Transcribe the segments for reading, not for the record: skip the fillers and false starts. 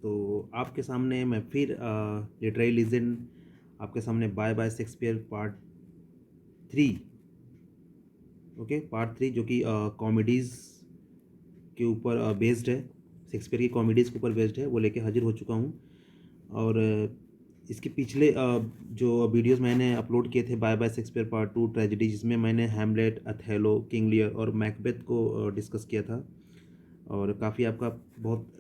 तो आपके सामने मैं फिर लिटरेरी लीजेंड आपके सामने bye bye Shakespeare part 3, okay, part 3 जो कि कॉमेडीज़ के ऊपर बेस्ड है, शेक्सपियर की कॉमेडीज़ के ऊपर बेस्ड है, वो लेके हाजिर हो चुका हूँ। और इसके पिछले जो वीडियोस मैंने अपलोड किए थे, bye bye Shakespeare part 2 tragedy, जिसमें मैंने हैमलेट, अथेलो, किंग लियर और मैकबेथ को डिस्कस किया था, और काफ़ी आपका बहुत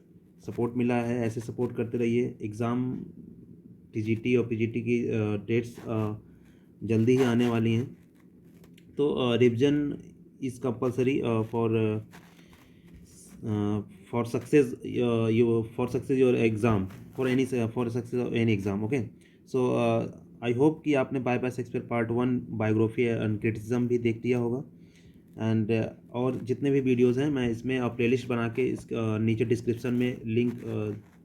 सपोर्ट मिला है। ऐसे सपोर्ट करते रहिए। एग्ज़ाम टीजीटी और पीजीटी की डेट्स जल्दी ही आने वाली हैं, तो revision is compulsory for success for success your exam, for any for success of any exam, okay. So I hope कि आपने bye bye Shakespeare part 1 biography and criticism भी देख लिया होगा। एंड और जितने भी वीडियोस हैं मैं इसमें प्लेलिस्ट बना के इस नीचे डिस्क्रिप्शन में लिंक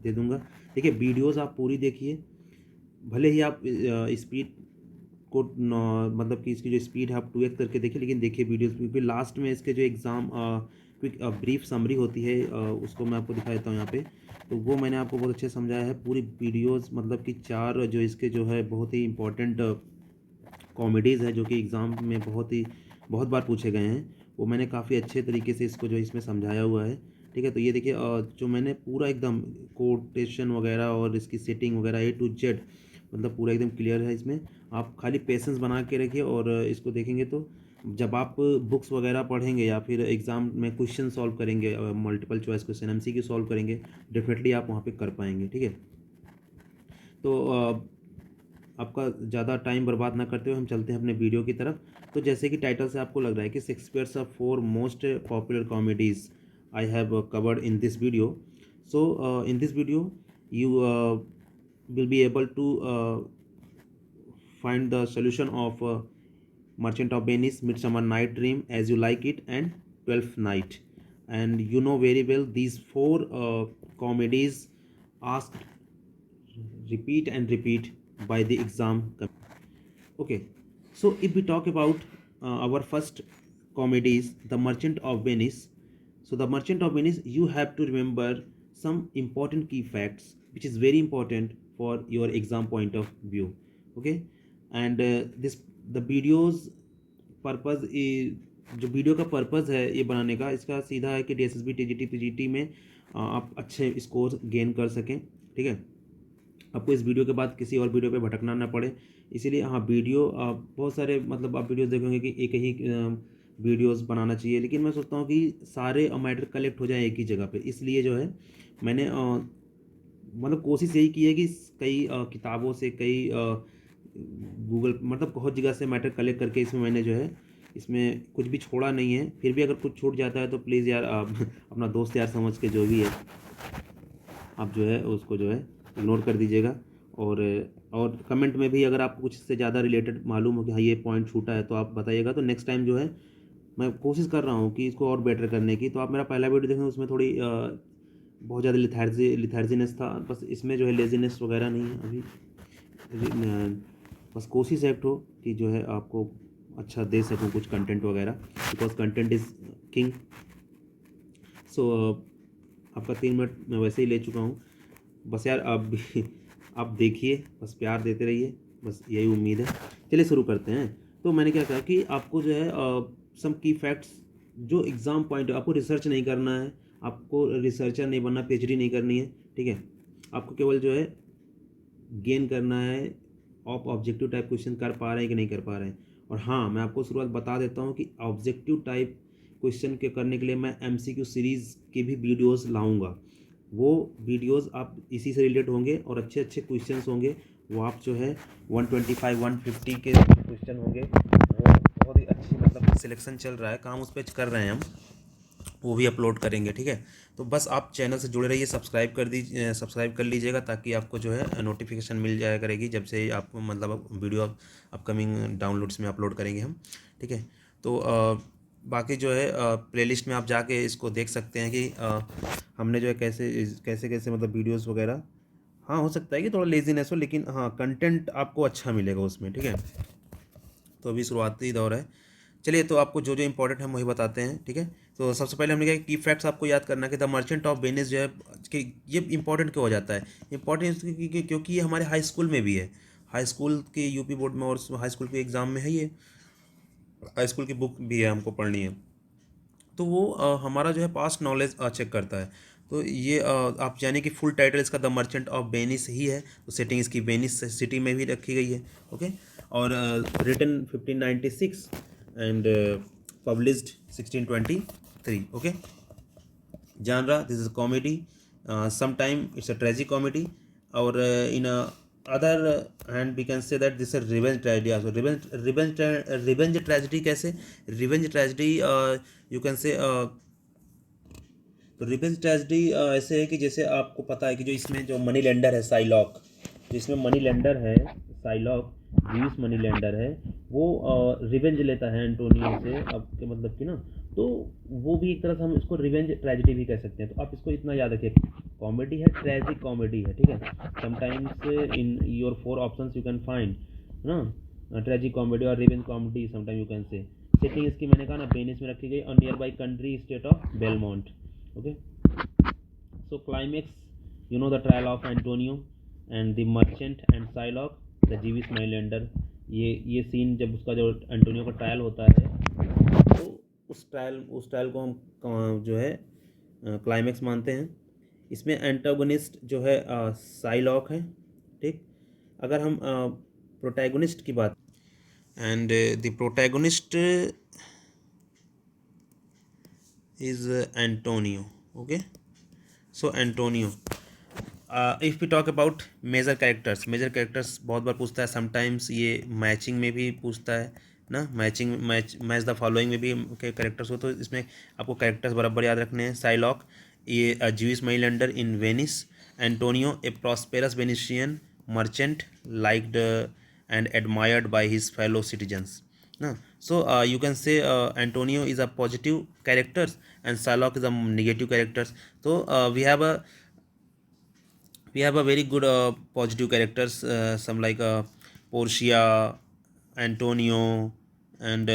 दे दूंगा। देखिए, वीडियोस आप पूरी देखिए, भले ही आप स्पीड को मतलब कि इसकी जो स्पीड है आप 2x करके देखिए, लेकिन देखिए वीडियोस, क्योंकि लास्ट में इसके जो एग्ज़ाम क्विक ब्रीफ समरी होती है, उसको मैं आपको दिखा देता हूँ यहाँ पे। तो वो मैंने आपको बहुत अच्छे से समझाया है। पूरी वीडियोस मतलब कि 4 जो इसके जो है बहुत ही इंपॉर्टेंट कॉमेडीज़ हैं जो कि एग्ज़ाम में बहुत बार पूछे गए हैं, वो मैंने काफ़ी अच्छे तरीके से इसको जो इसमें समझाया हुआ है। ठीक है, तो ये देखिए जो मैंने पूरा एकदम कोटेशन वगैरह और इसकी सेटिंग वगैरह ए टू जेड मतलब पूरा एकदम क्लियर है इसमें। आप खाली पेशेंस बना के रखिए और इसको देखेंगे तो जब आप बुक्स वगैरह पढ़ेंगे या फिर एग्ज़ाम में क्वेश्चन सॉल्व करेंगे, multiple choice question MCQ solve करेंगे, डेफिनेटली आप वहाँ पे कर पाएंगे। ठीक है, तो आपका ज़्यादा टाइम बर्बाद ना करते हुए हम चलते हैं अपने वीडियो की तरफ। तो जैसे कि टाइटल से आपको लग रहा है कि Shakespeare's are 4 most popular comedies I have covered in this video. So in this video you will be able to find the solution of Merchant of Venice, Midsummer Night Dream, As You Like It, and Twelfth Night. And you know very well these 4 comedies asked repeat and repeat by the exam. Okay, so if we talk about our first comedies, The Merchant of Venice. So The Merchant of Venice, you have to remember some important key facts, which is very important for your exam point of view. Okay, and this the videos purpose जो video का purpose है ये बनाने का, इसका सीधा है कि DSSB TGT PGT में आप अच्छे स्कोर गेन कर सकें। ठीक है, आपको इस वीडियो के बाद किसी और वीडियो पे भटकना ना पड़े, इसीलिए हाँ वीडियो बहुत सारे मतलब आप वीडियोस देखोगे कि एक ही वीडियोस बनाना चाहिए, लेकिन मैं सोचता हूँ कि सारे मैटर कलेक्ट हो जाए एक ही जगह पे, इसलिए जो है मैंने मतलब कोशिश यही की है कि कई किताबों से, कई गूगल मतलब बहुत जगह से मैटर कलेक्ट करके इसमें मैंने जो है इसमें कुछ भी छोड़ा नहीं है। फिर भी अगर कुछ छूट जाता है तो प्लीज़ यार आप अपना दोस्त यार समझ के जो भी है आप जो है उसको जो है इग्नोर कर दीजिएगा। और कमेंट में भी अगर आपको कुछ से ज़्यादा रिलेटेड मालूम हो कि हाँ ये पॉइंट छूटा है तो आप बताइएगा, तो नेक्स्ट टाइम जो है मैं कोशिश कर रहा हूँ कि इसको और बेटर करने की। तो आप मेरा पहला वीडियो देखें, उसमें थोड़ी बहुत ज़्यादा लिथार्जीनेस था, बस इसमें जो है लेजीनेस वगैरह नहीं है अभी। बस कोशिश एक्ट हो कि जो है आपको अच्छा दे सकूँ कुछ कंटेंट वगैरह, बिकॉज कंटेंट इज़ किंग। सो आपका 3 मिनट मैं वैसे ही ले चुका हूँ। बस यार आप भी आप देखिए, बस प्यार देते रहिए, बस यही उम्मीद है। चलिए शुरू करते हैं। तो मैंने क्या कहा कि आपको जो है सम की फैक्ट्स जो एग्ज़ाम पॉइंट, आपको रिसर्च नहीं करना है, आपको रिसर्चर नहीं बनना, PhD नहीं करनी है। ठीक है, आपको केवल जो है गेन करना है आप ऑब्जेक्टिव टाइप क्वेश्चन कर पा रहे हैं कि नहीं कर पा रहे हैं। और हाँ, मैं आपको शुरुआत बता देता हूँ कि ऑब्जेक्टिव टाइप क्वेश्चन के करने के लिए मैं MCQ सीरीज़ के भी वीडियोस लाऊंगा। वो वीडियोस आप इसी से रिलेटेड होंगे और अच्छे अच्छे क्वेश्चंस होंगे। वो आप जो है 125 150 के क्वेश्चन होंगे, वो बहुत ही अच्छी मतलब सिलेक्शन चल रहा है, काम उस पर कर रहे हैं हम, वो भी अपलोड करेंगे। ठीक है, तो बस आप चैनल से जुड़े रहिए, सब्सक्राइब कर लीजिएगा ताकि आपको जो है नोटिफिकेशन मिल जाया करेगी जब से आप मतलब वीडियो अपकमिंग डाउनलोड्स में अपलोड करेंगे हम। ठीक है, तो बाकी जो है प्लेलिस्ट में आप जाके इसको देख सकते हैं कि हमने जो है कैसे कैसे मतलब वीडियोस वगैरह, हाँ हो सकता है कि थोड़ा लेजीनेस हो, लेकिन हाँ कंटेंट आपको अच्छा मिलेगा उसमें। ठीक है, तो अभी शुरुआती दौर है, चलिए, तो आपको जो जो इंपॉर्टेंट है हम वही बताते हैं, ठीक है। तो सबसे पहले हमने क्या की फैक्ट्स आपको याद करना कि द मर्चेंट ऑफ वेनिस जो है कि ये इंपॉर्टेंट क्यों हो जाता है। इंपॉर्टेंट क्योंकि ये हमारे हाई स्कूल में भी है, हाई स्कूल के यूपी बोर्ड में और हाई स्कूल के एग्ज़ाम में है, ये हाई स्कूल की बुक भी है, हमको पढ़नी है। तो वो हमारा जो है पास्ट नॉलेज चेक करता है। तो ये आप जाने कि फुल टाइटल इसका द मर्चेंट ऑफ वेनिस ही है, तो सेटिंग इसकी वेनिस सिटी में भी रखी गई है, ओके। और written 1596 and published 1623, okay. genre this is comedy, sometime it's a tragic comedy, or in a other hand we can say that this is a revenge tragedy also. Revenge tragedy कैसे, revenge tragedy you can say तो revenge tragedy ऐसे है कि जैसे आपको पता है कि जो इसमें जो मनी लेंडर है साइलॉक, जिसमें मनी लेंडर है साइलॉक, जीविस मनी लेंडर है, वो रिवेंज लेता है एंटोनियो से, अब के मतलब कि ना, तो वो भी एक तरह से हम इसको रिवेंज ट्रेजेडी भी कह सकते हैं। तो आप इसको इतना याद रखिए, कॉमेडी है, ट्रेजिक कॉमेडी है, ठीक है। Sometimes in your 4 options you can find ना ट्रेजिक कॉमेडी और revenge comedy, sometime you can से। सेटिंग इसकी मैंने कहा ना वेनिस में रखी गई और near by country state of Belmont, okay. So climax, you know the trial of Antonio and the merchant and Shylock, the Jewish Mailander। ये सीन जब उसका जो एंटोनियो का ट्रायल होता है, तो उस ट्रायल को हम जो है क्लाइमेक्स मानते हैं। इसमें एंटागोनिस्ट जो है साइलॉक है, ठीक। अगर हम प्रोटैगोनिस्ट की बात, and the protagonist is Antonio, okay. So Antonio, if we talk about major characters बहुत बार पूछता है, समटाइम्स ये मैचिंग में भी पूछता है ना, मैच द फॉलोइंग में भी कैरेक्टर्स हो, तो इसमें आपको कैरेक्टर्स बराबर याद रखने हैं। साइलॉक ये Jewish money lender in Venice, Antonio A prosperous Venetian merchant liked and admired by his fellow citizens ना। So you can say Antonio is a positive characters and Shylock is a negative characters. So we have a very good positive characters, some like Portia, Antonio, and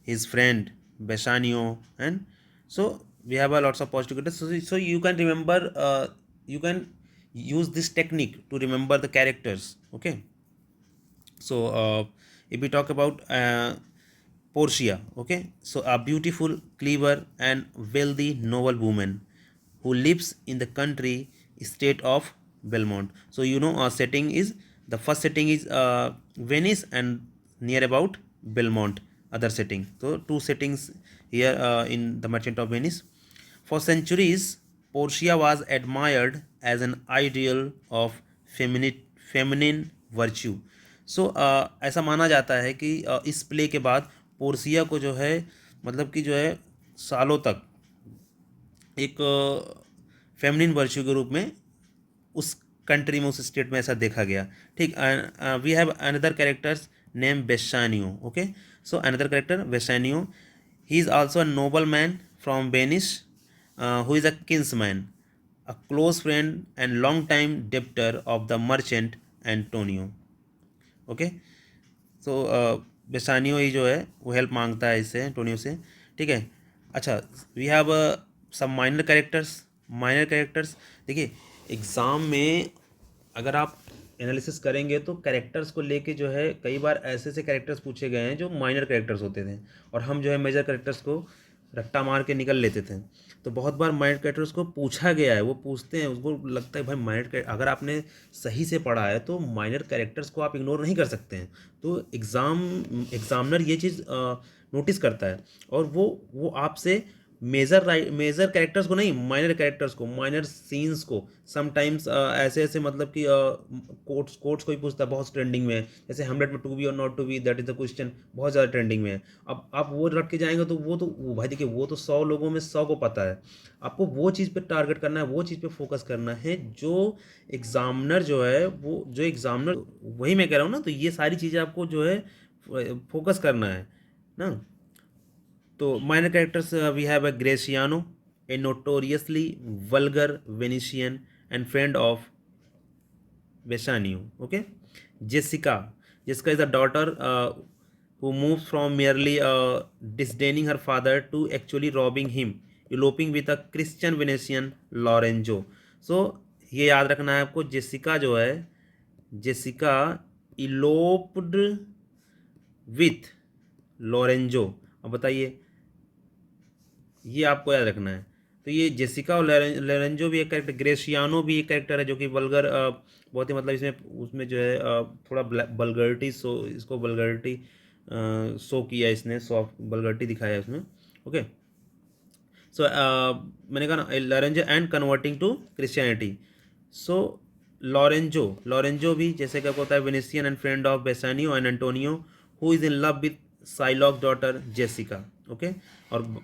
his friend Bassanio, and so we have a lots of positive characters. So you can remember, you can use this technique to remember the characters, okay. So if we talk about Portia, okay, so a beautiful, clever, and wealthy noble woman who lives in the country state of Belmont. So you know, setting is, the first setting is Venice and near about Belmont. Other setting. So two settings here in the Merchant of Venice. For centuries, Portia was admired as an ideal of feminine virtue. सो ऐसा माना जाता है कि इस play के बाद Portia को जो है, मतलब कि जो है सालों तक एक फेमिनिन वर्च्यू के रूप में उस कंट्री में, उस स्टेट में ऐसा देखा गया, ठीक। We have another characters name Bassanio, okay. So another character Bassanio, he is also a noble man from Venice who is a kinsman, a close friend and long time debtor of the merchant Antonio, okay. So Bassanio ही जो है वो help मांगता है इससे, Antonio से, ठीक है। अच्छा, वी हैव सब माइनर कैरेक्टर्स देखिए, एग्ज़ाम में अगर आप एनालिसिस करेंगे तो कैरेक्टर्स को लेके जो है कई बार ऐसे ऐसे कैरेक्टर्स पूछे गए हैं जो माइनर कैरेक्टर्स होते थे, और हम जो है मेजर कैरेक्टर्स को रट्टा मार के निकल लेते थे। तो बहुत बार माइनर कैरेक्टर्स को पूछा गया है, वो पूछते हैं, उसको लगता है भाई माइनर, अगर आपने सही से पढ़ा है तो माइनर कैरेक्टर्स को आप इग्नोर नहीं कर सकते हैं। तो एग्जामिनर ये चीज़ नोटिस करता है, और वो आपसे मेजर कैरेक्टर्स को नहीं, माइनर कैरेक्टर्स को, माइनर सीन्स को, समटाइम्स ऐसे ऐसे मतलब कि कोट्स को ही पूछता है, बहुत ट्रेंडिंग में है, जैसे हेमलेट में टू बी और not to be, that is the question, बहुत ज़्यादा ट्रेंडिंग में है। अब आप वो रट के जाएंगे तो वो भाई देखिए, वो तो 100 लोगों में 100 को पता है। आपको वो चीज़ पे टारगेट करना है, वो चीज़ पे फोकस करना है, जो एग्जामिनर जो है, वो जो एग्जामिनर, वही मैं कह रहा हूँ ना, तो ये सारी चीज़ें आपको जो है फोकस करना है ना। तो minor characters we have a Gratiano, a notoriously vulgar Venetian and friend of Bassanio, okay. Jessica, जिसका is the daughter who moves from merely disdaining her father to actually robbing him, eloping with a Christian Venetian Lorenzo. So ये याद रखना है आपको, Jessica जो है, Jessica इलोप्ड with Lorenzo. अब बताइए, ये आपको याद रखना है। तो ये जेसिका और लोरेंजो भी एक कैरेक्टर, ग्रेशियानो भी एक कैरेक्टर है जो कि वल्गर, बहुत ही मतलब इसमें उसमें जो है थोड़ा बल्गरिटी शो, इसको बल्गरिटी शो किया इसने, सॉफ्ट बल्गरिटी दिखाया है उसमें। ओके, सो मैंने कहा ना Lorenzo and converting to Christianity. So Lorenzo, Lorenzo भी जैसे क्या होता है, Venetian and friend of Bassanio and Antonio, who is in love with Shylock daughter Jessica. Okay, और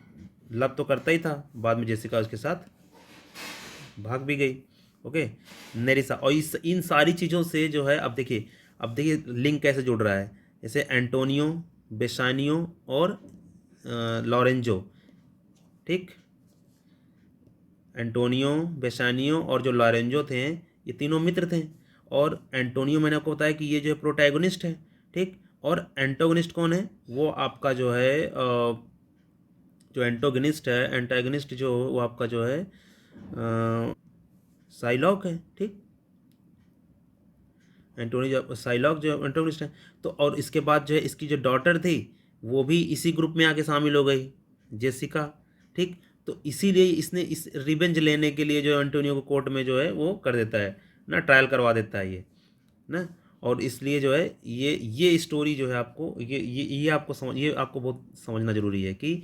लव तो करता ही था, बाद में जेसिका उसके साथ भाग भी गई। ओके, नेरिसा, और इस इन सारी चीज़ों से जो है, अब देखिए लिंक कैसे जुड़ रहा है। जैसे एंटोनियो, बेसानियो और लॉरेंजो, ठीक, एंटोनियो, बेसानियो और जो लॉरेंजो थे, ये तीनों मित्र थे। और एंटोनियो मैंने आपको बताया कि ये जो है प्रोटैगोनिस्ट है, ठीक, और एंटोगनिस्ट कौन है, वो आपका जो है जो एंटोगनिस्ट है, एंटागनिस्ट जो वो आपका जो है साइलॉक है, ठीक, एंटोनियो साइलॉक जो एंटोगनिस्ट है। तो और इसके बाद जो है इसकी जो डॉटर थी, वो भी इसी ग्रुप में आके शामिल हो गई, जेसिका, ठीक। तो इसीलिए इसने इस रिवेंज लेने के लिए जो एंटोनियो को कोर्ट में जो है वो कर देता है ना, ट्रायल करवा देता है ये ना। और इसलिए जो है ये स्टोरी जो है आपको ये आपको समझ, ये आपको बहुत समझना जरूरी है कि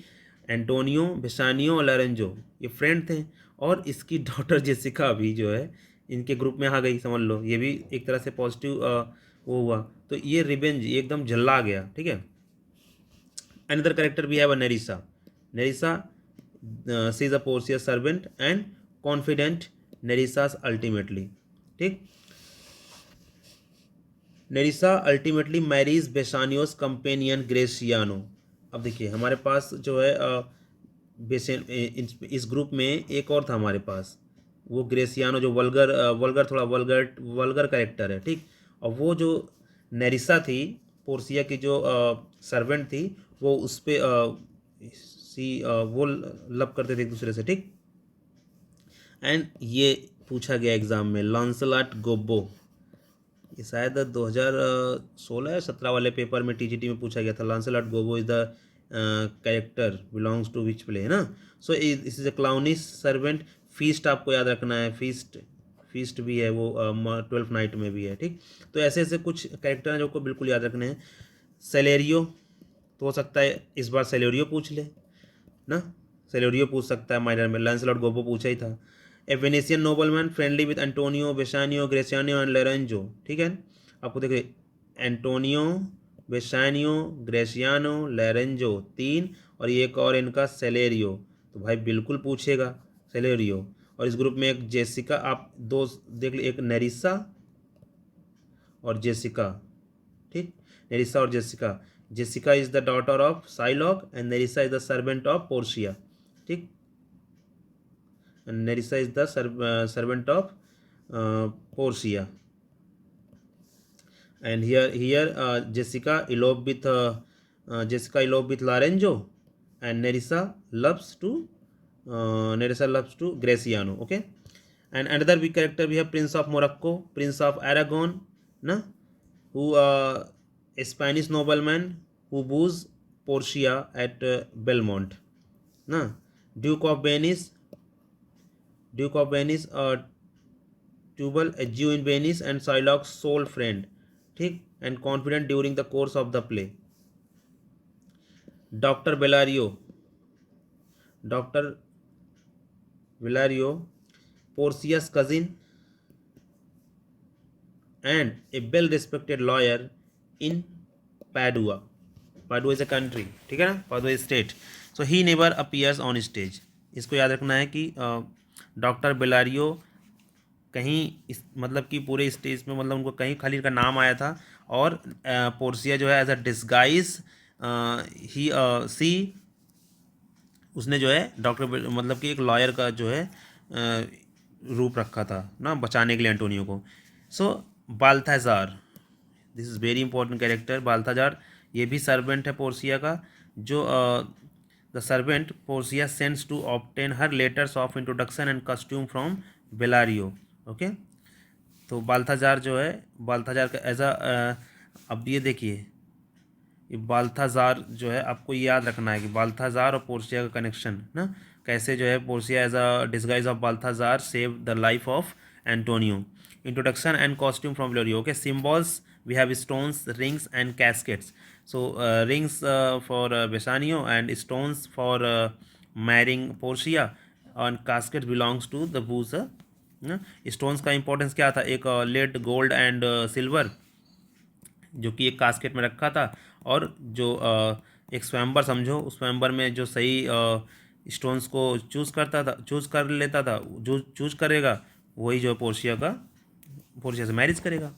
एंटोनियो, बेसानियो और लोरेंजो ये फ्रेंड थे, और इसकी डॉटर जेसिका भी जो है इनके ग्रुप में आ गई, समझ लो, ये भी एक तरह से पॉजिटिव वो हुआ। तो ये रिवेंज ये एकदम झल्ला गया, ठीक है। अनदर कैरेक्टर भी है वो Nerissa. Nerissa, she is a Portia servant and confidant Nerissa's ultimately, ठीक। Nerissa ultimately marries Bassanio's companion Gratiano. अब देखिए हमारे पास जो है इस ग्रुप में एक और था हमारे पास, वो ग्रेसियानो जो वल्गर थोड़ा वल्गर कैरेक्टर है, ठीक। और वो जो नेरिसा थी, पोर्सिया की जो सर्वेंट थी, वो उस पे वो लव करते थे एक दूसरे से, ठीक। एंड ये पूछा गया एग्जाम में, लॉन्सलाट गोबो, ये शायद 2016 या 17 वाले पेपर में टीजीटी में पूछा गया था। Launcelot Gobbo is the character belongs to which play, है ना। सो इस is a clownish servant. Feste आपको याद रखना है, फीस्ट भी है वो 12th नाइट में भी है, ठीक। तो ऐसे ऐसे कुछ कैरेक्टर हैं जो को बिल्कुल याद रखने हैं। सेलेरियो, तो हो सकता है इस बार सेलेरियो पूछ ले ना, सेलेरियो पूछ सकता है माइनर में, लैंसलॉट गोबो पूछा ही था। A Venetian nobleman friendly with Antonio, Bassanio, Gratiano and Lorenzo, ठीक है। आपको देखिए एंटोनियो, बेसानियो, ग्रेसियानो, लोरेंजो तीन, और एक और इनका सेलेरियो, तो भाई बिल्कुल पूछेगा सेलेरियो। और इस ग्रुप में एक जेसिका, आप दो देख ली, एक नेरिसा और जेसिका, ठीक, नेरिसा और Jessica. Jessica is the daughter of Shylock and Nerissa is the servant of Portia, ठीक। Nerissa is the servant of Portia. And Jessica elope with Lorenzo, and Nerissa loves to Graciano, okay. And another big character we have Prince of Morocco, Prince of Aragon, na, who a Spanish nobleman who woos Portia at Belmont, na. Duke of Venice, Tubal, a Jew in Venice and Shylock's sole friend, ठीक, and confident during the course of the play. Doctor Bellario, doctor Bellario, Portia's cousin and a well respected lawyer in Padua. Padua is a country, ठीक है ना, Padua is state. So he never appears on stage. इसको याद रखना है कि doctor बेलारियो कहीं इस मतलब कि पूरे स्टेज में, मतलब उनको कहीं खाली का नाम आया था, और पोर्सिया जो है एज अ डिस्गाइज ही सी, उसने जो है डॉक्टर मतलब कि एक लॉयर का जो है रूप रखा था ना, बचाने के लिए एंटोनियो को। So Balthasar, this is very important character Balthasar. ये भी सर्वेंट है पोर्सिया का, जो the servant Portia sends to obtain her letters of introduction and costume from Bellario. Okay, तो बाल्थाजार जो है, बाल्थाजार का एज अ, अब ये देखिए, ये बाल्थाजार जो है आपको याद रखना है कि बाल्थाजार और पोर्सिया का कनेक्शन ना, कैसे जो है Portia as a disguise of Balthasar save the life of Antonio. Introduction and costume from Lorio. Okay, symbols we have stones, rings and caskets. So rings for Bassanio and stones for marrying Portia and casket belongs to the boozer। Stones का importance क्या था, एक lead, gold and silver, जो कि एक casket में रखा था, और जो एक स्वयंवर समझो, उस स्वयंवर में जो सही स्टोन्स को चूज़ करता था, चूज़ कर लेता था, जो चूज़ करेगा वही जो पोर्शिया का, पोर्शिया से मैरिज करेगा।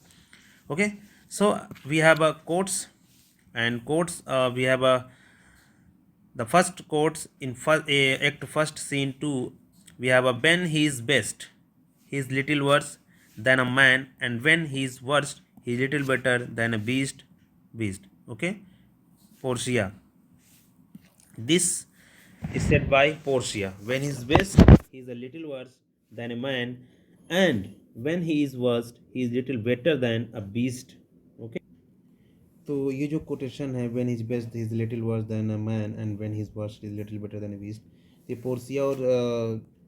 Okay, so we have a quotes and quotes, we have a the first quotes in act first scene 2, we have a when he is best he is little worse than a man, and when he is worst he is little better than a beast. Okay, Portia, this is said by Portia. When he is best he is a little worse than a man, and when he is worst he is little better than a beast. Okay, तो ये जो quotation है, when is best is little worse than a man and when he is worst is little better than a beast, ये Portia और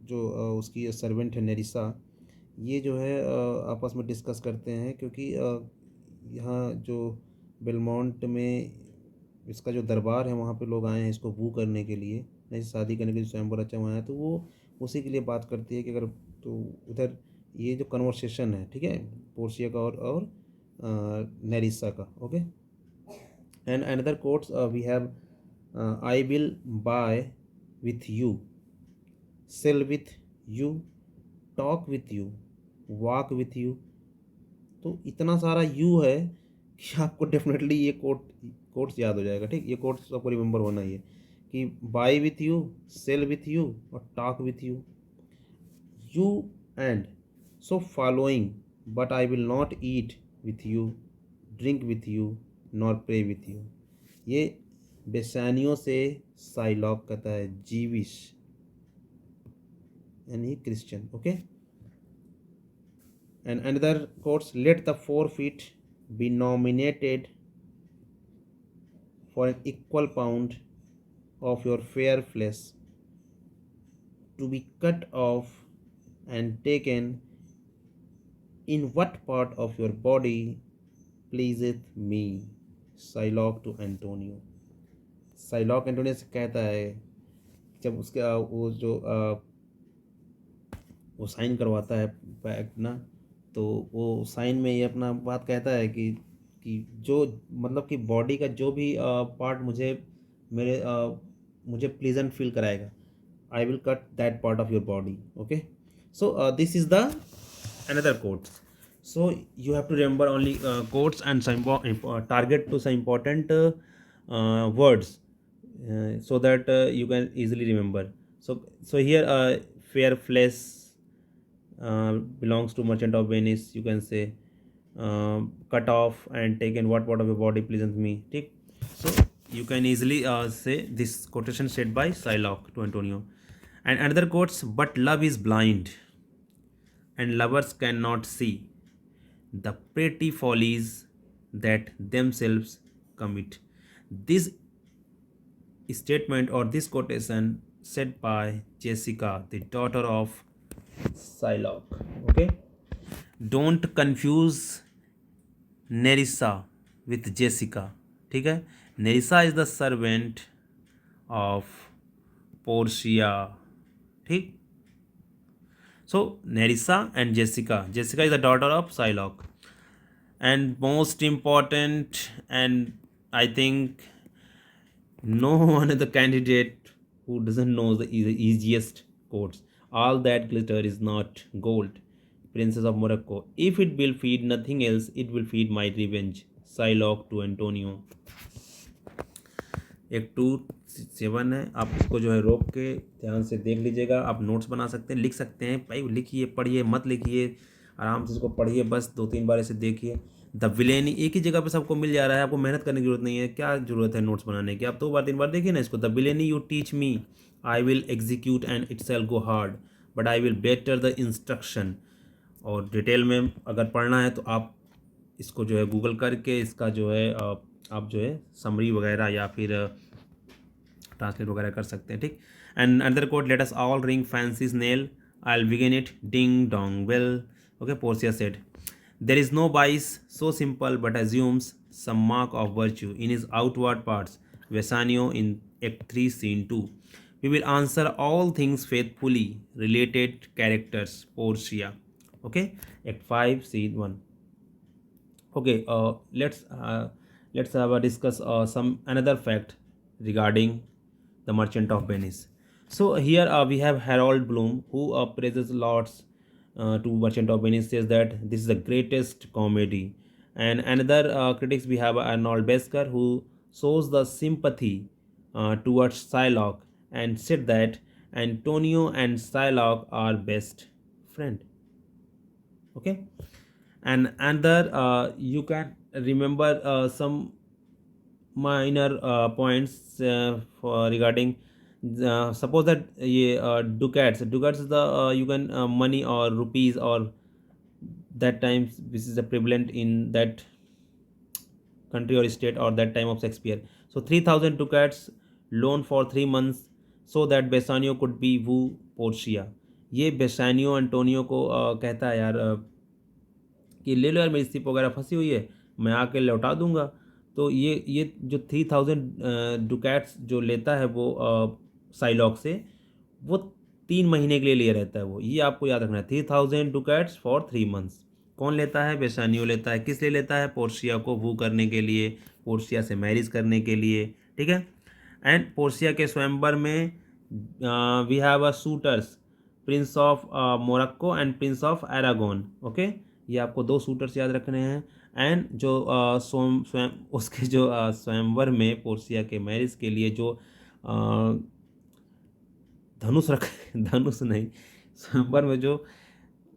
जो उसकी servant है नेरिसा, ये जो है आपस में डिस्कस करते हैं, क्योंकि यहाँ जो बेलमोंट में इसका जो दरबार है वहाँ पे लोग आए हैं इसको बू करने के लिए, नहीं शादी करने के लिए स्वयंवर अच्छा वहाँ है, तो वो उसी के लिए बात करती है कि अगर तो उधर ये जो कन्वर्सेशन है, ठीक है, पोर्सिया का और नेरिसा का। Okay, and another quotes we have I will buy with you, sell with you, talk with you, walk with you। तो इतना सारा यू है कि आपको डेफिनेटली ये कोट्स याद हो जाएगा। ठीक, ये कोट्स आपको रिमेंबर होना ही है कि buy with you, sell with you और talk with you, you and so following, but I will not eat with you, drink with you, nor pray with you. ये बेसानियों से साइलॉक कहता है जीविश, यानी Christian. Okay, and another quotes, let the 4 feet be nominated for an equal pound of your fair flesh to be cut off and taken in what part of your body pleaseth me, Shylock to Antonio. Shylock Antonio से कहता है, जब उसके वो जो वो sign करवाता है पैक्ट ना, तो वो साइन में ये अपना बात कहता है कि जो मतलब कि बॉडी का जो भी पार्ट मुझे प्लीजेंट फील कराएगा, I will cut that part of your body. Okay, so this is the another quote. So you have to remember only quotes and some target to some important words, so that you can easily remember. So here fair flesh belongs to Merchant of Venice, you can say, cut off and taken what part of your body pleases me, ठीक। So you can easily say this quotation said by Shylock to Antonio. And another quotes, but love is blind and lovers cannot see the pretty follies that themselves commit. This statement or this quotation said by Jessica, the daughter of Shylock. Okay, don't confuse Nerissa with Jessica, ठीक है। Nerissa is the servant of Portia, ठीक। So Nerissa and Jessica. Jessica is the daughter of Shylock. And most important, and I think no one is the candidate who doesn't know the easiest quotes. All that glitter is not gold. Princess of Morocco. If it will feed nothing else, it will feed my revenge. Shylock to Antonio. एक 2-7 है, आप इसको जो है रोक के ध्यान से देख लीजिएगा। आप नोट्स बना सकते हैं, लिख सकते हैं, भाई लिखिए, पढ़िए, मत लिखिए, आराम से इसको पढ़िए, बस 2-3 बार इसे देखिए। द विलेनी एक ही जगह पे सबको मिल जा रहा है, आपको मेहनत करने की जरूरत नहीं है, क्या जरूरत है नोट्स बनाने की, आप 2 बार 3 बार देखिए ना इसको। The villainy you teach me I will execute and it shall go hard but I will better the instruction. और डिटेल में अगर पढ़ना है तो आप इसको जो है गूगल करके इसका जो है आप जो है समरी वगैरह या फिर ट्रांसलेट वगैरह कर सकते हैं, ठीक। And another quote, let us all ring fancy's knell I will begin it ding dong bell. Okay, Portia said there is no vice so simple but assumes some mark of virtue in his outward parts. Vesanio in Act 3 Scene 2. We will answer all things faithfully. Related characters. Portia. Okay. Act 5 Scene 1. Okay. Let's discuss some another fact regarding the Merchant of Venice. So here we have Harold Bloom, who praises lots to Merchant of Venice, says that this is the greatest comedy. And another critics we have Arnold Besker, who shows the sympathy towards Shylock and said that Antonio and Shylock are best friend. Okay, and another you can remember some minor points for regarding suppose that ये ducats is the you can money or rupees or that times this is a prevalent in that country or state or that time of Shakespeare. So 3,000 ducats loan for 3 months so that Bassanio could be woo Portia. ये बेसानियो Antonio को कहता है यार कि ले लो यार मेरी SIP वगैरह फंसी हुई है, मैं आके लौटा दूंगा। तो ये जो 3,000 डुकैट्स जो लेता है वो साइलॉक से, वो 3 महीने के लिए लिए रहता है वो, ये आपको याद रखना है। 3,000 डुकैट्स फॉर 3 मंथ्स। कौन लेता है? बेसानियो लेता है। किस लिए लेता है? पोर्शिया को वू करने के लिए, पोर्शिया से मैरिज करने के लिए, ठीक है। एंड पोर्शिया के स्वयंवर में we have a suitors, prince of Morocco and prince of Aragon. Okay, ये आपको 2 शूटर्स याद रखने हैं। एंड जो स्वयं उसके जो स्वयंवर में पोर्सिया के मैरिज के लिए जो धनुष रख धनुष नहीं, स्वयंवर में जो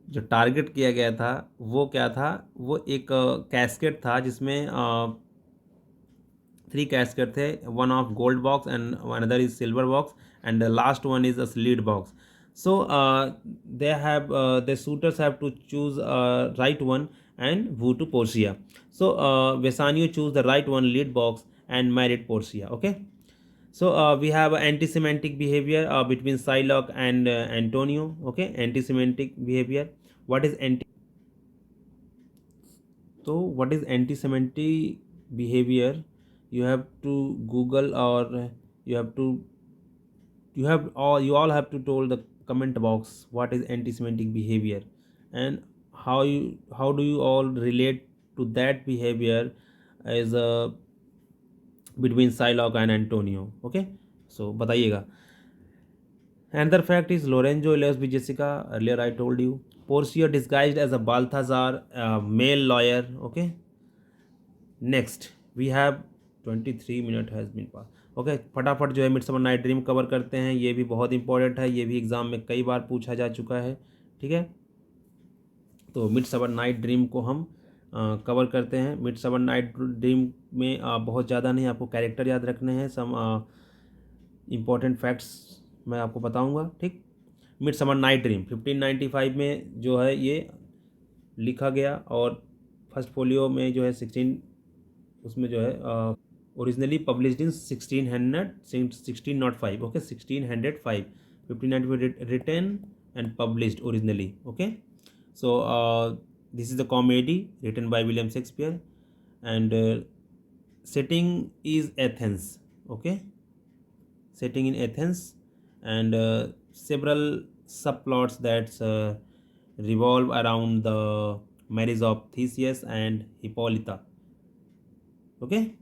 जो टारगेट किया गया था वो क्या था? वो एक कैस्केट था जिसमें 3 कैस्केट थे, one of gold box and another is silver box and the last one is a lead box. So the suitors have to choose right one and woo to Portia. So Vesanio choose the right one, lead box, and married Portia. Okay. So we have anti-Semitic behavior between Shylock and Antonio. Okay, anti-Semitic behavior. What is anti? So what is anti-Semitic behavior? You have to Google or you have to you all have to told the comment box what is anti-Semitic behavior and how do you all relate to that behavior as between Shylock and Antonio. Okay, so बताइएगा. Another fact is Lorenzo loves Jessica. Earlier I told you. Portia disguised as a Balthazar, a male lawyer. Okay. Next we have 23 minute has been passed. Okay, फटाफट जो है midsummer Night dream cover करते हैं, ये भी बहुत important है, ये भी एग्ज़ाम में कई बार पूछा जा चुका है, ठीक है। तो मिडसमर नाइट ड्रीम को हम कवर करते हैं। मिडसमर नाइट ड्रीम में बहुत ज़्यादा नहीं, आपको कैरेक्टर याद रखने हैं, सम इम्पॉर्टेंट फैक्ट्स मैं आपको बताऊंगा, ठीक। मिडसमर नाइट ड्रीम 1595 में जो है ये लिखा गया और फर्स्ट फोलियो में जो है 16 उसमें जो है originally published in 1605. Okay, 1605, 1595 written and published originally. Okay, so this is the comedy written by William Shakespeare and setting is Athens. Okay, setting in Athens and several subplots that revolve around the marriage of Theseus and Hippolyta. Okay,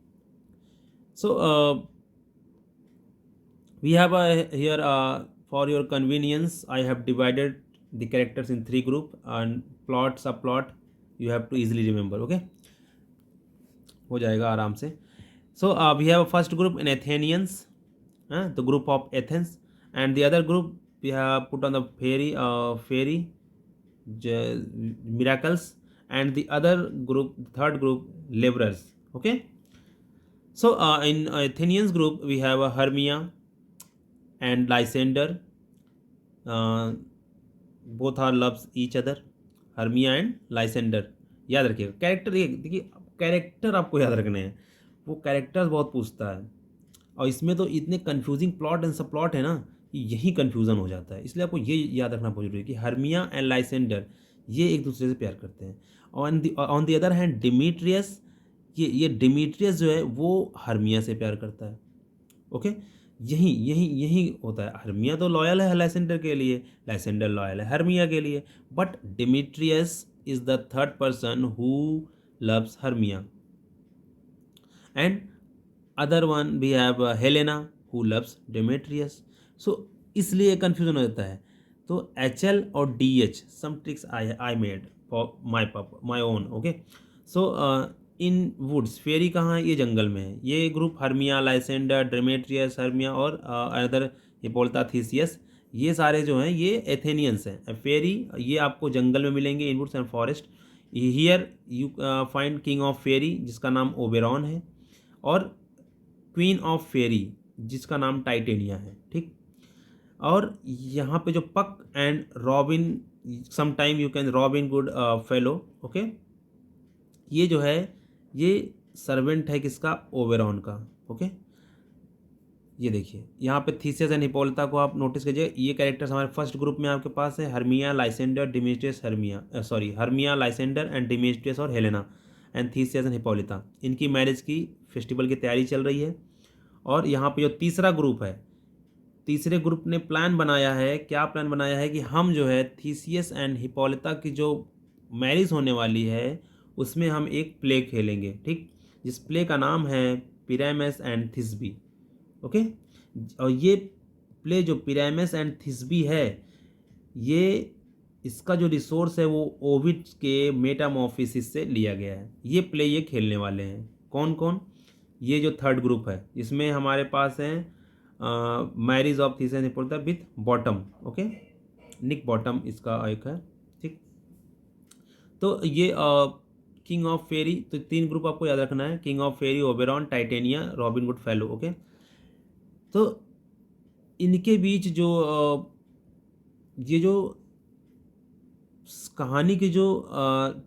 so we have here for your convenience I have divided the characters in 3 group and plot subplot you have to easily remember. Okay, हो जाएगा आराम से. So we have a first group in Athenians, the group of Athens, and the other group we have put on the fairy miracles, and the other group, third group, laborers. Okay. So in Athenians group we have a Hermia and Lysander. uh, both are loves each other. Hermia and Lysander, याद रखिएगा। Character देखिए, character आपको याद रखने हैं, वो characters बहुत पूछता है, और इसमें तो इतने कंफ्यूजिंग प्लॉट एंड सब प्लॉट है ना कि यही कंफ्यूजन हो जाता है। इसलिए आपको ये याद रखना बहुत जरूरी है कि हर्मिया एंड लाइसेंडर ये एक दूसरे से प्यार करते हैं। ऑन द अदर हैंड डिमीट्रियस, ये डिमीट्रियस जो है वो हर्मिया से प्यार करता है। ओके, यही यही यही होता है। हर्मिया तो लॉयल है लाइसेंडर के लिए, लाइसेंडर लॉयल है हर्मिया के लिए, but Demetrius is the third person who loves Hermia, and other one we have Helena who loves Demetrius. So इसलिए कंफ्यूजन हो जाता है। तो HL और DH some tricks I made for my own. Okay, so in woods, fairy कहाँ है, ये जंगल में है। ये group Hermia, Lysander, Demetrius, Hermia और अदर हिपोल्टा, थीसियस, ये सारे जो हैं ये एथेनियंस हैं। फेरी ये आपको जंगल में मिलेंगे, in woods and forest. Here you find king of fairy जिसका नाम ओबेरॉन है, और क्वीन ऑफ फेरी जिसका नाम टाइटेनिया है। ठीक, और यहाँ पे जो पक and robin, sometime you can robin Goodfellow. Okay, ये जो है ये सर्वेंट है किसका, ओबेरॉन का। ओके, ये देखिए यहाँ पे थीसियस एंड हिपोल्टा को आप नोटिस कीजिए। ये कैरेक्टर्स हमारे फर्स्ट ग्रुप में आपके पास है, Hermia, Lysander, Demetrius, Hermia, Lysander and Demetrius और Helena, and Theseus and Hippolyta. इनकी मैरिज की फेस्टिवल की तैयारी चल रही है। और यहाँ पे जो तीसरा ग्रुप है, तीसरे ग्रुप ने प्लान बनाया है, क्या प्लान बनाया है कि हम जो है थीसियस एंड हिपोलिटा की जो मैरिज होने वाली है उसमें हम एक प्ले खेलेंगे। ठीक, जिस प्ले का नाम है पिरामिस एंड थिस्बी। ओके, और ये प्ले जो पिरामिस एंड थिस्बी है, ये इसका जो रिसोर्स है वो ओविड के मेटामॉर्फोसिस से लिया गया है। ये प्ले ये खेलने वाले हैं कौन कौन, ये जो थर्ड ग्रुप है इसमें हमारे पास हैं marriage of Theseus and Hippolyta with Bottom. Okay, Nick Bottom इसका एक है। ठीक, तो ये किंग ऑफ फेरी, तो तीन ग्रुप आपको याद रखना है, king of fairy, Oberon, Titania, Robin Goodfellow. Okay, तो इनके बीच जो ये जो कहानी की जो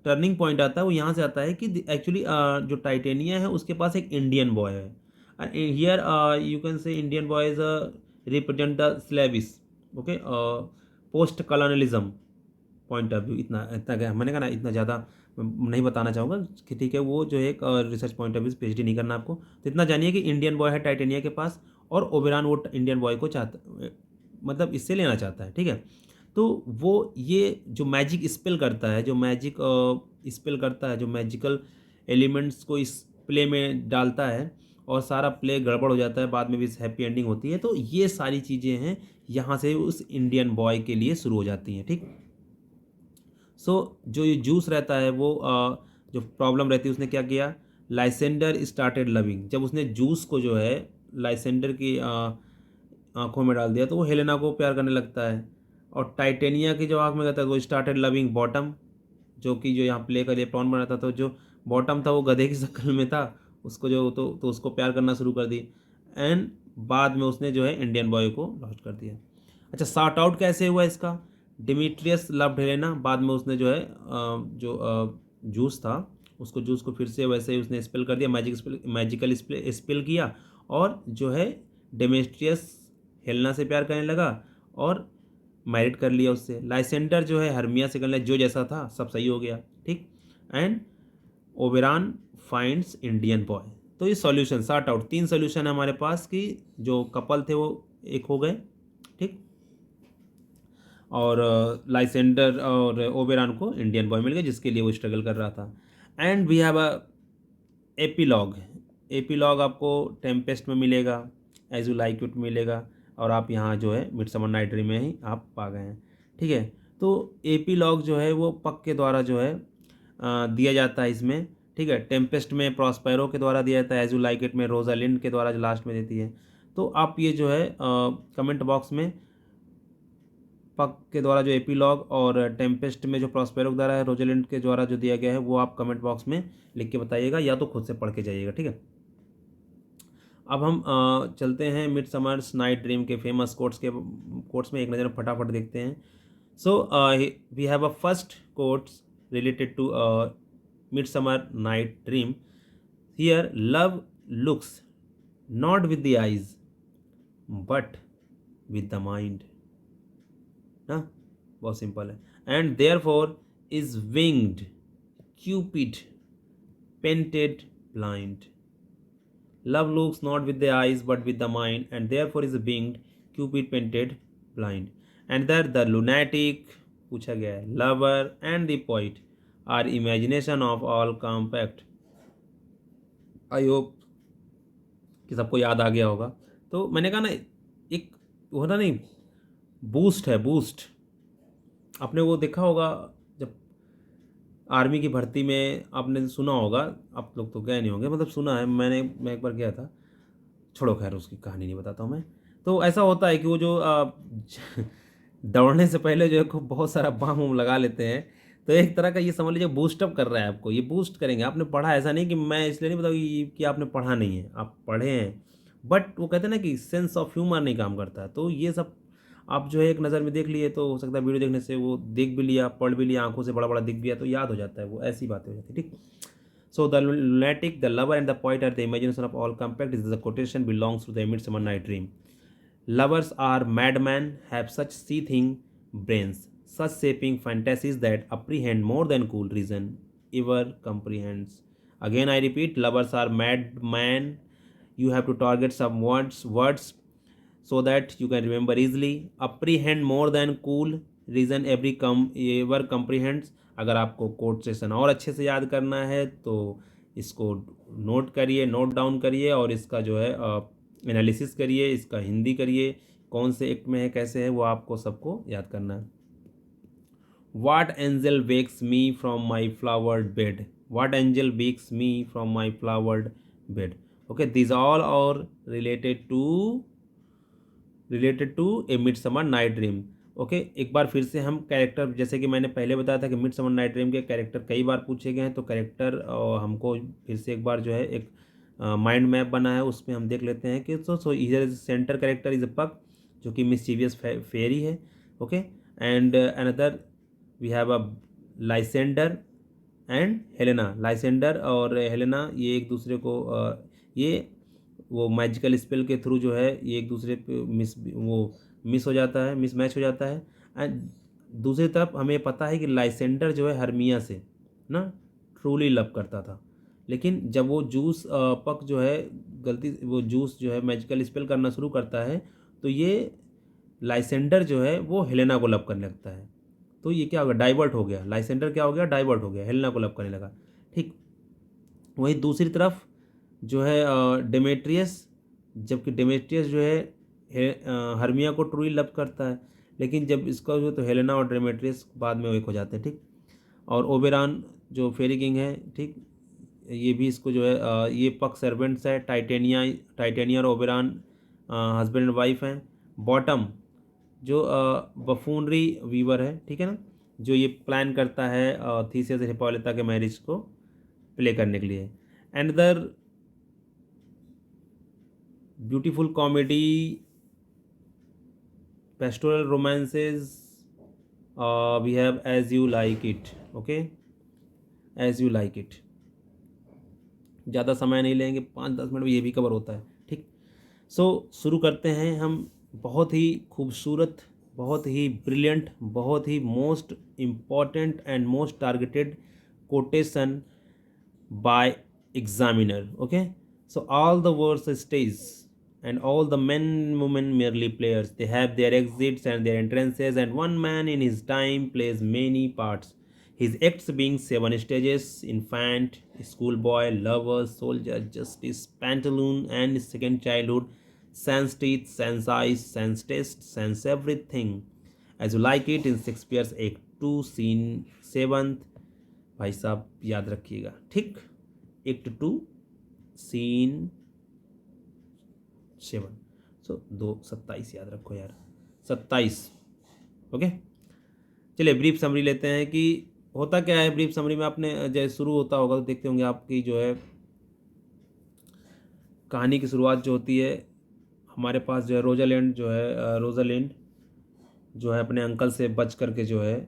टर्निंग पॉइंट आता है वो यहाँ से आता है कि एक्चुअली जो टाइटेनिया है उसके पास एक इंडियन बॉय है। Here you can say Indian boy is represent the slaves. Okay, post colonialism point of view. इतना इतना क्या मैंने कहा ना, इतना ज़्यादा नहीं बताना चाहूँगा कि ठीक है, वो जो एक research point of view PhD नहीं करना आपको। तो इतना जानिए कि इंडियन बॉय है टाइटेनिया के पास, और ओबेरॉन वो इंडियन बॉय को चाहता, मतलब इससे लेना चाहता है। ठीक है, तो वो ये जो मैजिक स्पेल करता है, जो मैजिक स्पेल करता है, जो मैजिकल एलिमेंट्स को इस प्ले में डालता है, और सारा प्ले गड़बड़ हो जाता है, बाद में भी हैप्पी एंडिंग होती है। तो ये सारी चीज़ें हैं यहाँ से उस इंडियन बॉय के लिए शुरू हो जाती हैं। ठीक, सो जो ये जूस रहता है वो जो प्रॉब्लम रहती है उसने क्या किया, लाइसेंडर स्टार्टेड लविंग, जब उसने जूस को जो है लाइसेंडर की आंखों में डाल दिया तो वो हेलेना को प्यार करने लगता है। और टाइटेनिया की जो आँख में कहता है वो स्टार्टेड लविंग बॉटम, जो कि जो यहाँ प्ले का लिए प्रॉन बना था, तो जो बॉटम था वो गधे की शक्ल में था, उसको जो तो उसको प्यार करना शुरू कर दी, एंड बाद में उसने जो है इंडियन बॉय को लॉस्ट कर दिया। अच्छा, सॉर्ट आउट कैसे हुआ इसका, डिमीट्रियस लव्ड हेलेना, बाद में उसने जो है जो जूस था उसको जूस को फिर से वैसे ही उसने स्पेल कर दिया, मैजिकल स्पेल किया, और जो है डेमेट्रियस हेलेना से प्यार करने लगा और मैरिड कर लिया उससे। लाइसेंडर जो है हर्मिया से करने, जो जैसा था सब सही हो गया। ठीक, and Oberon finds Indian boy. तो ये सॉल्यूशन सॉर्ट आउट, तीन सॉल्यूशन है हमारे पास कि जो कपल थे वो एक हो गए। ठीक, और लाइसेंडर और ओबेरॉन को इंडियन बॉय मिल गया जिसके लिए वो स्ट्रगल कर रहा था। And we have a epilogue. Epilogue आपको टेम्पेस्ट में मिलेगा, एज यू लाइक इट मिलेगा, और आप यहाँ जो है मिडसमर नाइट ड्रीम में ही आप पा गए हैं। ठीक है, तो एपीलॉग जो है वो पक के द्वारा जो है दिया जाता है इसमें। ठीक है, टेम्पेस्ट में प्रॉस्पेरो के द्वारा दिया जाता है, एज यू लाइक इट में रोजालिंड के द्वारा जो लास्ट में देती है। तो आप ये जो है कमेंट बॉक्स में पक के द्वारा जो एपीलॉग और टेम्पेस्ट में जो प्रॉस्पेरो द्वारा है, रोजलिंड के द्वारा जो दिया गया है, वो आप कमेंट बॉक्स में लिख के बताइएगा या तो खुद से पढ़ के जाइएगा, ठीक है। अब हम चलते हैं मिडसमर्स नाइट ड्रीम के फेमस कोट्स में एक नज़र फटाफट देखते हैं। So we have a first quotes related to Midsummer Night Dream. Here love looks not with the eyes but with the mind ना, बहुत सिंपल है। And therefore is winged Cupid painted blind. Love looks not with the eyes but with the mind, and therefore is winged, cupid painted blind. And that the lunatic पूछा गया है, lover and the poet are imagination of all compact. I hope कि सबको याद आ गया होगा। तो मैंने कहा ना, एक वो ना, नहीं, बूस्ट है, बूस्ट। आपने वो देखा होगा जब आर्मी की भर्ती में, आपने सुना होगा, आप लोग तो गए नहीं होंगे, मतलब सुना है मैं एक बार गया था, छोड़ो खैर उसकी कहानी नहीं बताता हूँ मैं। तो ऐसा होता है कि वो जो दौड़ने से पहले जो है खूब बहुत सारा बाम वाम लगा लेते हैं, तो एक तरह का ये समझ लीजिए बूस्टअप कर रहा है आपको, ये बूस्ट करेंगे। आपने पढ़ा, ऐसा नहीं कि मैं इसलिए नहीं बताऊँ कि आपने पढ़ा नहीं है, आप पढ़े हैं, बट वो कहते हैं ना कि सेंस ऑफ ह्यूमर नहीं काम करता। तो ये सब आप जो है एक नज़र में देख लिए तो हो सकता है वीडियो देखने से वो देख भी लिया, पढ़ भी लिया, आंखों से बड़ा बड़ा दिख गया तो याद हो जाता है, वो ऐसी बातें हो जाती है, ठीक। So the lunatic, the lover, and the poet are the imagination of all compact. This is a quotation belongs to the Midsummer Night Dream. Lovers are madmen, have such seething brains, such shaping fantasies that apprehend more than cool reason ever comprehends. Again, I repeat, lovers are madmen. You have to target some words so that you can remember easily. Apprehend more than cool reason ever comprehends. अगर आपको code session और अच्छे से याद करना है तो इसको नोट करिए, नोट डाउन करिए, और इसका जो है एनालिसिस करिए, इसका हिंदी करिए, कौन से एक्ट में है, कैसे है, वो आपको सबको याद करना है। What angel wakes me from my flowered bed? What angel wakes me from my flowered bed? Okay, these all are related to a midsummer night dream. Okay, एक बार फिर से हम कैरेक्टर, जैसे कि मैंने पहले बताया था कि मिडसमर नाइट ड्रीम के कैरेक्टर कई बार पूछे गए हैं, तो कैरेक्टर हमको फिर से एक बार जो है एक माइंड मैप बना है, उसमें हम देख लेते हैं कि सो इधर सेंटर कैरेक्टर इज अ पक, जो कि मिस्चीवियस फेरी है। Okay, and another we have a Lysander and Helena. Lysander और हेलेना ये एक दूसरे को ये वो मैजिकल स्पेल के थ्रू जो है ये एक दूसरे पे मिस हो जाता है, मिस मैच हो जाता है। एंड दूसरी तरफ हमें पता है कि लाइसेंडर जो है हरमिया से ना ट्रूली लव करता था, लेकिन जब वो जूस पक जो है गलती वो जूस जो है मैजिकल स्पेल करना शुरू करता है, तो ये लाइसेंडर जो है वो हेलेना को लव करने लगता है। तो ये क्या हो गया, डाइवर्ट हो गया, लाइसेंडर क्या हो गया, डाइवर्ट हो गया, हेलेना को लव करने लगा, ठीक। वहीं दूसरी तरफ जो है डेमेट्रियस, जबकि डेमेट्रियस जो है हर्मिया को ट्रूली लव करता है, लेकिन जब इसका जो तो हेलेना और डेमेट्रियस बाद में एक हो जाते हैं, ठीक। और ओबेरान जो फेरी किंग है, ठीक, ये भी इसको जो है ये पक सर्वेंट्स है, टाइटेनिया और ओबेरान हस्बैंड एंड वाइफ हैं। बॉटम जो बफूनरी वीवर है, ठीक है ना, जो ये प्लान करता है थीसियस हिप्पोलिटा के मैरिज को प्ले करने के लिए। And a beautiful comedy pastoral romances, we have As You Like It. Okay, As You Like It, ज़्यादा समय नहीं लेंगे, 5-10 मिनट में ये भी कवर होता है, ठीक। सो शुरू करते हैं हम। बहुत ही खूबसूरत, बहुत ही ब्रिलियंट, बहुत ही most important and most targeted quotation by examiner. Okay, so all the words stage and all the men women merely players, they have their exits and their entrances, and one man in his time plays many parts, his acts being 7 stages: infant, schoolboy, lover, soldier, justice, pantaloon, and second childhood, sans teeth, sans eyes, sans taste, sans everything. As You Like It in Shakespeare's Act 2 scene 7th। भाई साहब याद रखिएगा, ठीक। Act 2 scene 7। सो 2 27 याद रखो यार, 27। Okay, चलिए brief summary लेते हैं कि होता क्या है। ब्रीफ समरी में आपने जैसे शुरू होता होगा तो देखते होंगे आपकी जो है कहानी की शुरुआत जो होती है, हमारे पास जो है रोजालैंड जो है रोजालैंड जो है अपने अंकल से बच करके जो है,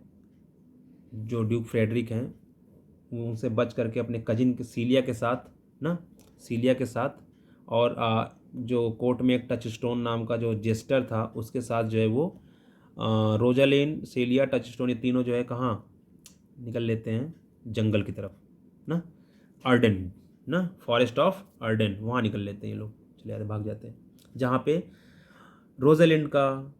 जो ड्यूक फ्रेडरिक हैं उनसे बच करके अपने कजिन सीलिया के साथ ना, सीलिया के साथ और जो कोर्ट में एक टच स्टोन नाम का जो जेस्टर था उसके साथ जो है वो रोजालेन, सीलिया, टच स्टोन ये तीनों जो है कहाँ निकल लेते हैं, जंगल की तरफ ना, अर्डन ना, फॉरेस्ट ऑफ अर्डन, वहाँ निकल लेते हैं ये लोग, चले जाते भाग जाते हैं, जहाँ पे रोजालिंड का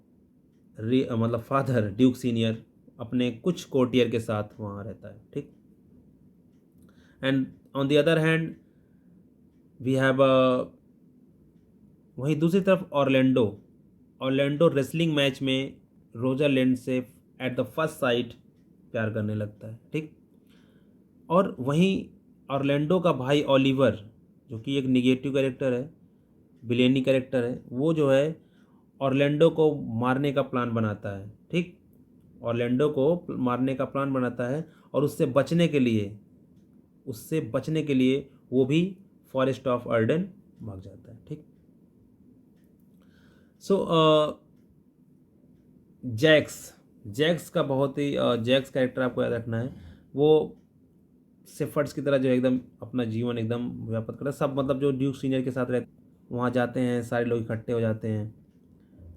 मतलब फादर ड्यूक सीनियर अपने कुछ कोर्टियर के साथ वहाँ रहता है। ठीक, and on the other hand we have वहीं दूसरी तरफ ऑरलैंडो, ऑरलैंडो रेसलिंग मैच में रोजालैंड से एट द फर्स्ट साइट प्यार करने लगता है। ठीक, और वहीं ऑरलैंडो का भाई ओलिवर जो कि एक निगेटिव कैरेक्टर है, विलेनी कैरेक्टर है, वो जो है ऑरलैंडो को मारने का प्लान बनाता है। ठीक, ऑरलैंडो को मारने का प्लान बनाता है और उससे बचने के लिए वो भी फॉरेस्ट ऑफ अर्डन भाग जाता है। ठीक, सो जैक्स, जैक्स का बहुत ही जैक्स कैरेक्टर आपको याद रखना है। वो सेफर्ड्स की तरह जो है एकदम अपना जीवन एकदम व्यापक करता है, सब मतलब जो ड्यूक सीनियर के साथ रहते वहाँ जाते हैं, सारे लोग इकट्ठे हो जाते हैं।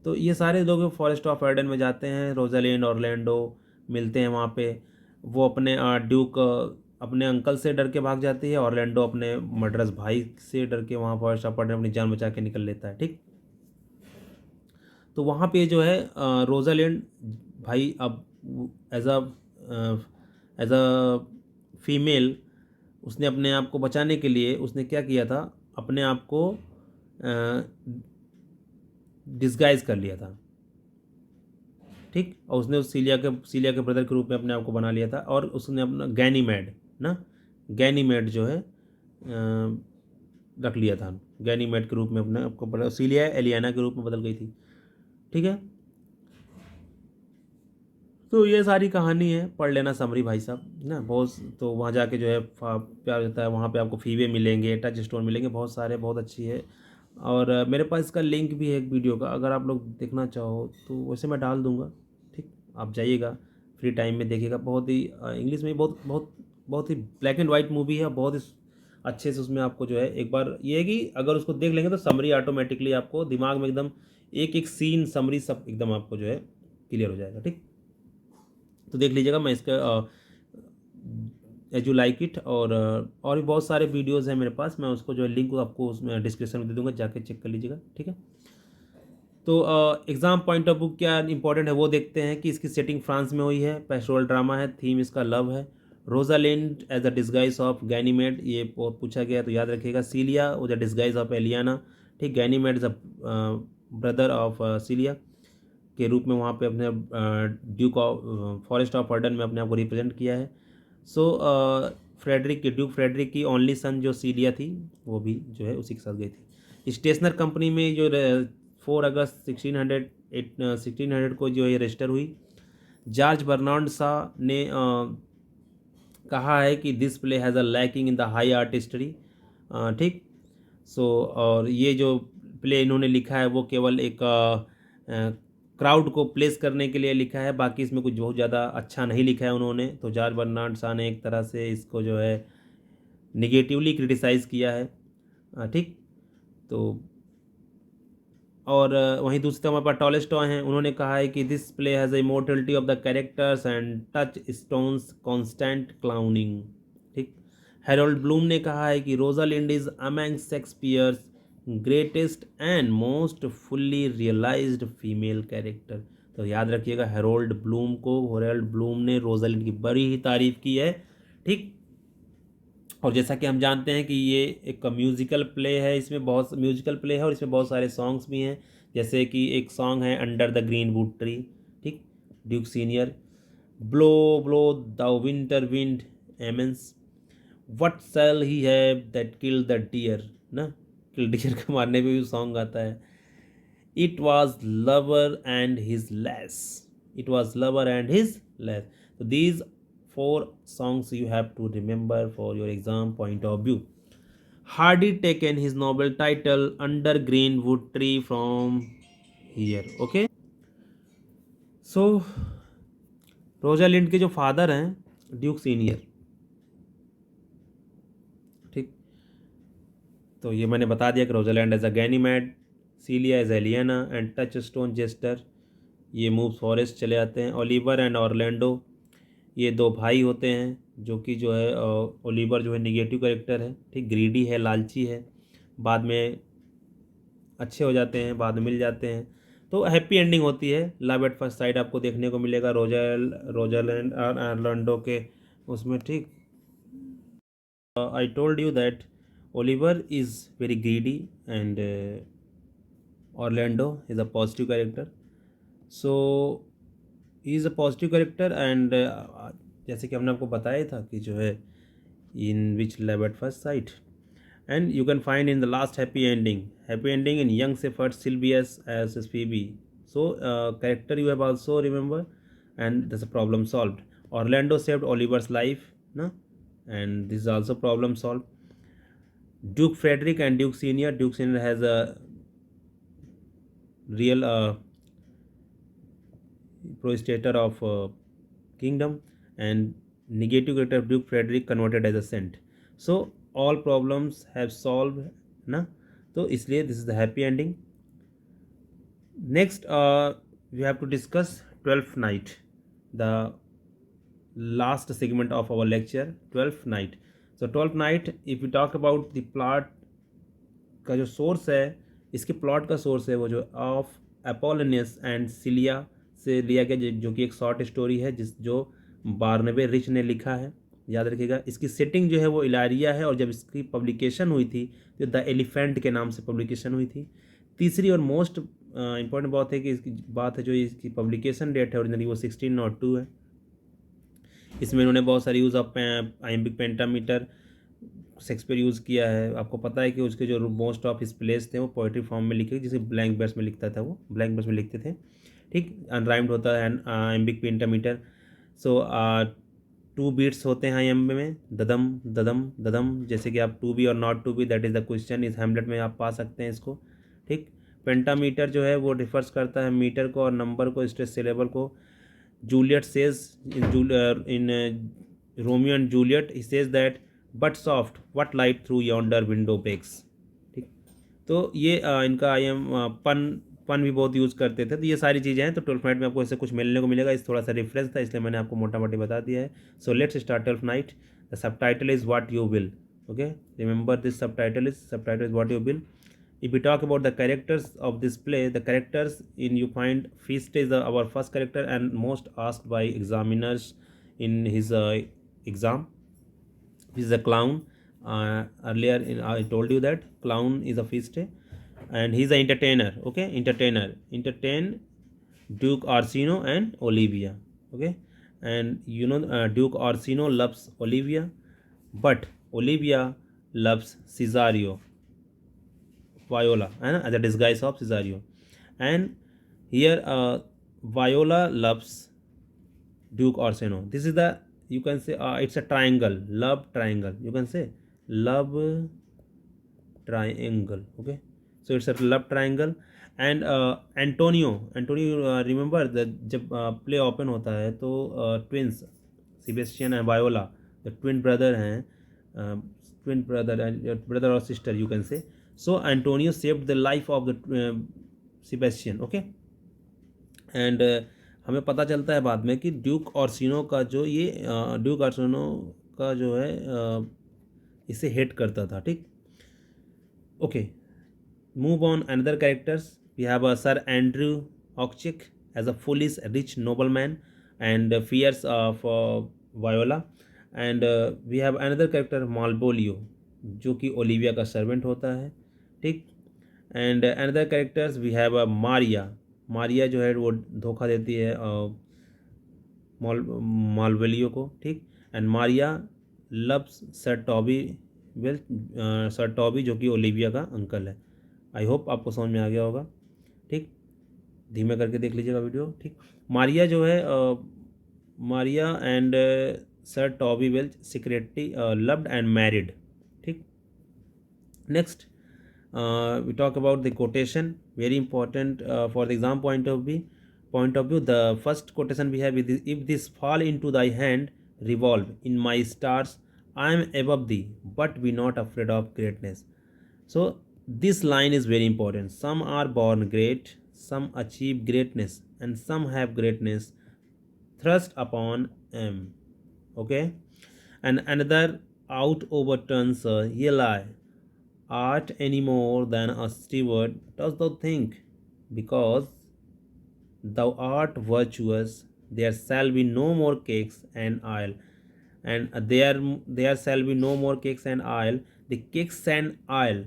तो ये सारे लोग फॉरेस्ट ऑफ अर्डन में जाते हैं, रोजालैंड, ऑरलैंडो मिलते हैं वहाँ पे। वो अपने ड्यूक अपने अंकल से डर के भाग जाती है, ऑरलैंडो अपने मर्डरस भाई से डर के वहाँ फॉरेस्ट ऑफ अर्डन अपनी जान बचा के निकल लेता है। ठीक, तो वहाँ पे जो है रोजालैंड भाई अब एज अ फीमेल उसने अपने आप को बचाने के लिए उसने क्या किया था, अपने आप को डिस्गाइज कर लिया था। ठीक, और उसने उस सीलिया के ब्रदर के रूप में अपने आप को बना लिया था, और उसने अपना गैनीमेड ना, गैनीमेड जो है रख लिया था, गैनीमेड के रूप में अपने आपको, सीलिया एलियाना के रूप में बदल गई थी। ठीक है, तो ये सारी कहानी है, पढ़ लेना समरी भाई साहब ना बहुत। तो वहाँ जाके जो है प्यार होता है, वहाँ पे आपको फीवे मिलेंगे, टच स्टोन मिलेंगे, बहुत सारे, बहुत अच्छी है। और मेरे पास इसका लिंक भी है एक वीडियो का, अगर आप लोग देखना चाहो तो वैसे मैं डाल दूँगा। ठीक, आप जाइएगा फ्री टाइम में देखिएगा, बहुत ही इंग्लिश में बहुत बहुत बहुत ही ब्लैक एंड वाइट मूवी है, बहुत ही अच्छे से उसमें आपको जो है, एक बार ये है कि अगर उसको देख लेंगे तो समरी ऑटोमेटिकली आपको दिमाग में एकदम एक एक सीन समरी सब एकदम आपको जो है क्लियर हो जाएगा। ठीक, तो देख लीजिएगा, मैं इसका एज यू लाइक इट, और भी बहुत सारे वीडियोस हैं मेरे पास, मैं उसको जो है लिंक आपको उसमें डिस्क्रिप्शन में दे दूंगा, जाके चेक कर लीजिएगा। ठीक है, तो एग्ज़ाम पॉइंट ऑफ व्यू क्या इंपॉर्टेंट है वो देखते हैं कि इसकी सेटिंग फ्रांस में हुई है, पेस्टोरल ड्रामा है, थीम इसका लव है, Rosalind as a disguise of Ganymede, ये बहुत पूछा गया तो याद रखिएगा, सीलिया वो द डिस्गाइज ऑफ एलियाना। ठीक, Ganymede is a brother of Celia के रूप में वहाँ पे अपने Duke of Forest of Arden में अपने आप को रिप्रेजेंट किया है। सो फ्रेडरिक की, ड्यूक फ्रेडरिक की ओनली सन जो सीलिया थी वो भी जो है उसी के साथ गई थी। स्टेशनर कंपनी में जो 4 अगस्त 1600 को जो ये रजिस्टर हुई। जॉर्ज बर्नार्ड शा ने कहा है कि this play has a lacking in the high art history. ठीक, सो और ये जो प्ले इन्होंने लिखा है वो केवल एक क्राउड को प्लेस करने के लिए लिखा है, बाकी इसमें कुछ बहुत ज़्यादा अच्छा नहीं लिखा है उन्होंने। तो जॉर्ज बर्नार्ड शा ने एक तरह से इसको जो है निगेटिवली क्रिटिसाइज़ किया है। ठीक, तो और वहीं दूसरी तरफ हमारे पास टॉलस्टॉय हैं, उन्होंने कहा है कि this play has a immortality of the characters and Touchstone's constant clowning. ठीक, हेरोल्ड ब्लूम ने कहा है कि Rosalind is among Shakespeare's greatest and most fully realised female character. तो याद रखिएगा हेरोल्ड ब्लूम को, हेरोल्ड ब्लूम ने रोजालिंड की बड़ी ही तारीफ की है। ठीक, और जैसा कि हम जानते हैं कि ये एक म्यूज़िकल प्ले है, इसमें बहुत म्यूज़िकल प्ले है और इसमें बहुत सारे सॉन्ग्स भी हैं, जैसे कि एक सॉन्ग है under the green wood tree. ठीक, Duke Senior, blow blow the winter wind Amiens, what shall he have that kill the deer ना, किल डियर को मारने पे भी सॉन्ग आता है। It was lover and his less, it was lover and his lass. So these 4 songs you have to remember for your exam point of view. Hardy taken his Nobel title under greenwood tree from here. Okay, so Rosalind के जो father हैं Duke senior, ठीक। तो ये मैंने बता दिया कि Rosalind as a Ganymede, Celia as Aliena and Touchstone jester, ये मूव्स फॉरेस्ट चले आते हैं। ओलिवर एंड ऑरलैंडो, ये 2 भाई होते हैं जो कि जो है ओलिवर जो है निगेटिव कैरेक्टर है, ठीक, ग्रीडी है, लालची है, बाद में अच्छे हो जाते हैं, बाद में मिल जाते हैं, तो हैप्पी एंडिंग होती है। लव एट फर्स्ट साइड आपको देखने को मिलेगा रोजालैंड और ऑरलैंडो के उसमें, ठीक। I told you that Oliver is very greedy and Orlando is a positive character. So he is a positive character and जैसे कि हमने आपको बताया था कि जो है in which love at first sight, and you can find in the last happy ending in young Shepherd Sylvius as Phoebe. So character you have also remember, and there's a problem solved. Orlando saved Oliver's life, no? And this is also problem solved. Duke Frederick and Duke Senior. Duke Senior has a real prostator of kingdom, and negative character of Duke Frederick converted as a saint. So all problems have solved, ना? तो इसलिए this is the happy ending. Next we have to discuss 12th night, the last segment of our lecture, 12th night. So 12th night, if we talk about the plot का जो source है, इसके plot का source है वो जो of Apollonius and cilia से लिया गया, जो कि एक शॉर्ट स्टोरी है जो बार्नबे रिच ने लिखा है, याद रखिएगा। इसकी सेटिंग जो है वो इलारिया है, और जब इसकी पब्लिकेशन हुई थी तो द एलिफेंट के नाम से पब्लिकेशन हुई थी। तीसरी और मोस्ट इंपॉर्टेंट बात है कि इसकी बात है जो इसकी पब्लिकेशन डेट है ओरिजिनली वो 1602 है। इसमें इन्होंने बहुत सारे use of iambic pentameter Shakespeare use किया है। आपको पता है कि उसके जो मोस्ट ऑफ हिज प्लेस थे वो पोएट्री फॉर्म में लिखे, जिसे ब्लैंक वर्स में लिखता था, वो ब्लैंक वर्स में लिखते थे, ठीक। अनराइम्ड होता है आइम्बिक पेंटामीटर। सो 2 बीट्स होते हैं आइम्ब में, ददम ददम ददम, जैसे कि आप टू बी और not to be, that is the question, इस हेमलेट में आप पा सकते हैं इसको, ठीक। पेंटामीटर जो है वो रिफर्स करता है मीटर को और नंबर को, स्ट्रेस सिलेबल को। Juliet says in Romeo and Juliet, he says that but soft what light through yonder window breaks, ठीक। तो ये इनका आई एम पन भी बहुत यूज़ करते थे। तो ये सारी चीज़ें हैं, तो 12th नाइट में आपको इससे कुछ मिलने को मिलेगा। इस थोड़ा सा रेफरेंस था इसलिए मैंने आपको मोटा मोटी बता दिया है। So let's start 12th night. The subtitle is what you will, okay, remember this subtitle is what you will. If we talk about the characters of this play, the characters in you find Feast is our first character and most asked by examiners in his exam. He is a clown. Earlier I told you that clown is a Feast, and he is an entertainer. Okay, entertain Duke Orsino and Olivia. Okay, and you know Duke Orsino loves Olivia, but Olivia loves Cesario, Viola, and as a disguise of Cesario. And here Viola loves Duke Orsino. This is the, you can say it's a triangle, love triangle, you can say love triangle. Okay, so it's a love triangle. And Antonio remember the जब play open होता है तो twins Sebastian and Viola, the twin brother हैं, twin brother or sister you can say. So Antonio saved the life of the Sebastian. Okay, and हमें पता चलता है बाद में कि ड्यूक ऑर्सिनो का जो ये ड्यूक ऑर्सिनो का जो है इसे हेट करता था, ठीक। Okay, move on another characters. We have Sir Andrew Aguecheek as a foolish rich nobleman and fears of Viola. And we have another character Malvolio, जो कि ओलिविया का सर्वेंट होता है, ठीक. And another characters we have Maria जो है वो धोखा देती है माल्बोलियो को, ठीक. And Maria loves Sir Toby जो कि ओलिविया का अंकल है. आई होप आपको समझ में आ गया होगा, ठीक. धीमे करके देख लीजिएगा वीडियो, ठीक। मारिया जो है Maria and Sir Toby Belch secretly loved and married, ठीक। Next we talk about the quotation, very important for the exam point of view. The first quotation we have is, if this fall into thy hand, revolve in my stars, I am above thee, but be not afraid of greatness. So this line is very important. Some are born great, some achieve greatness, and some have greatness thrust upon them. Okay. And another out overturns ye lie, art any more than a steward, dost thou think? Because thou art virtuous, there shall be no more cakes and ale, and there shall be no more cakes and ale. The cakes and ale.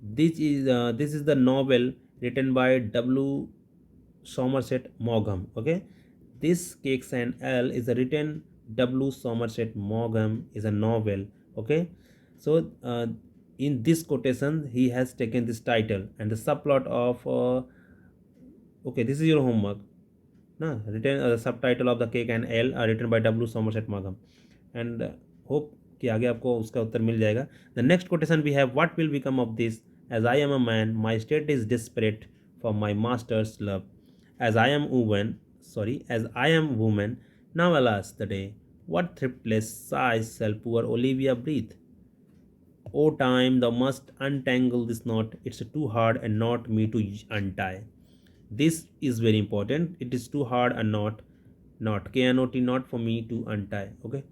This is the novel written by W. Somerset Maugham. Okay, this Cakes and Ale is a written W. Somerset Maugham is a novel. Okay, so in this quotation he has taken this title and the subplot of okay, this is your homework na, written subtitle of the Cake and Ale written by W. Somerset Maugham, and hope कि आगे आपको उसका उत्तर मिल जाएगा. The next quotation we have, what will become of this, as I am a man, my state is desperate for my master's love, as I am woman, now alas the day, what thriftless sighs shall poor Olivia breathe? O time, thou must untangle this knot, it's too hard and not me to untie. This is very important. It is too hard a knot, K-N-O-T, not for me to untie. Okay.